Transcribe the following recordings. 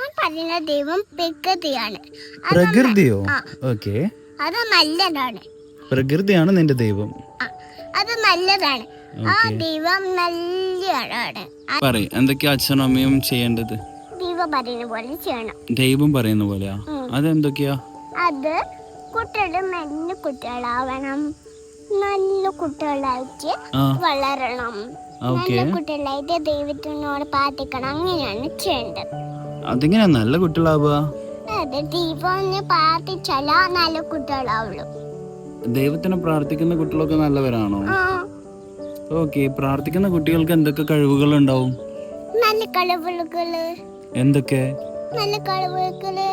ഞാൻ പറയുന്ന ദൈവം പ്രകൃതിയാണ്. പ്രകൃതിയോ? ഓക്കെ, അത് നല്ലതാണ്. പ്രകൃതിയാണ് നിന്റെ ദൈവം. അത് നല്ലതാണ്. ആ ദൈവം നല്ലതാണ്. പറയ്, എന്തൊക്കെയാ അച്ഛനും അമ്മയും ചെയ്യേണ്ടത്? ദൈവം പറയുന്ന പോലെ ചെയ്യണം. ദൈവം പറയുന്ന പോലെയാ? അതെന്തൊക്കെയാ? അത് കുട്ടികൾ നല്ല കുട്ടികളാവണം, നല്ല കുട്ടികളായിട്ട് വളരണം, നല്ല കുട്ടികളായിട്ട് ദൈവത്തിനോട് പ്രാർത്ഥിക്കണം. അങ്ങനെയാണ് ചെയ്യേണ്ടത്. അതെങ്ങനെയാ നല്ല കുട്ടികളാവുക? അത് ദൈവം പ്രാർത്ഥിച്ചാല നല്ല കുട്ടികളാവുള്ളൂ. ദൈവത്തിനെ പ്രാർത്ഥിക്കുന്ന കുട്ടികളൊക്കെ നല്ലവരാണോ? ഓക്കെ, പ്രാർത്ഥിക്കുന്ന കുട്ടികൾക്ക് എന്തൊക്കെ കഴിവുകൾ ഉണ്ടാവും? നല്ല കഴിവുകള്. എന്തൊക്കെ? നല്ല കഴിവുകള്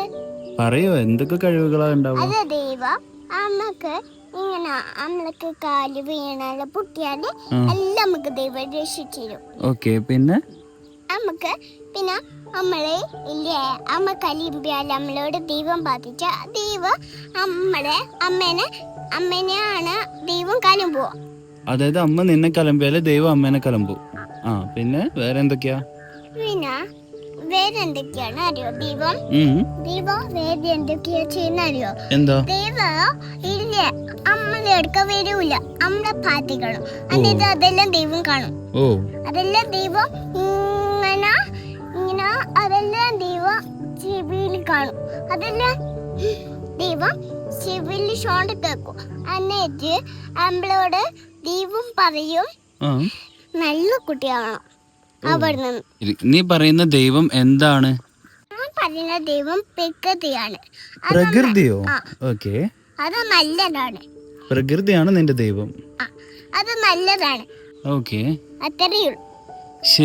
പറയോ, എന്തൊക്കെ കഴിവുകളാ ഉണ്ടാവും? അത് ദൈവം നമുക്ക് ഇങ്ങനെ നമ്മൾക്ക് കാല് വീണാല് പൊട്ടിയാല് എല്ലാം നമുക്ക് ദൈവം രക്ഷിച്ചു. ഓക്കെ, പിന്നെ നമ്മളെ ഇല്ലേ അമ്മ കലിമ്പിയാൽ നമ്മളോട് ദൈവം ബാധിച്ച ദൈവം നമ്മളെ അമ്മേനെയാണ് ദൈവം കലമ്പുക. അതായത് അമ്മ നിന്നെ കലമ്പിയാല് ദൈവം അമ്മേനെ കലമ്പു. പിന്നെ വേറെ എന്തൊക്കെയാ? പിന്നെ വേറെ എന്തൊക്കെയാണ് അറിയോ? ദൈവം വേറെ എന്തൊക്കെയാ ചെയ്യുന്ന അറിയോ? എന്താ? ദൈവം ഇല്ലേ നമ്മളെ എടുക്കാൻ വരൂല, നമ്മളെ പാർട്ടികളും എന്നിട്ട് അതെല്ലാം ദൈവം കാണും. അതെല്ലാം ദൈവം ഇങ്ങനെ അതെല്ലാം ദൈവം ചെവിയിൽ കാണും. അതെല്ലാം ദൈവം ചെവിയിൽ ഷോണ്ട് കേൾക്കും. എന്നിട്ട് നമ്മളോട് ദൈവം പറയും നല്ല കുട്ടിയാവണം. അവിടെ നിന്ന് നീ പറയുന്ന ദൈവം എന്താണ്? ഞാൻ പറയുന്ന ദൈവം പ്രകൃതിയാണ്. പ്രകൃതിയോ? ഓക്കെ, അത് നല്ലതാണ്. പ്രകൃതിയാണ് നിന്റെ ദൈവം. അത് നല്ലതാണ്. ഓക്കെ, അത്രയേ ഉള്ളൂ. ശരി.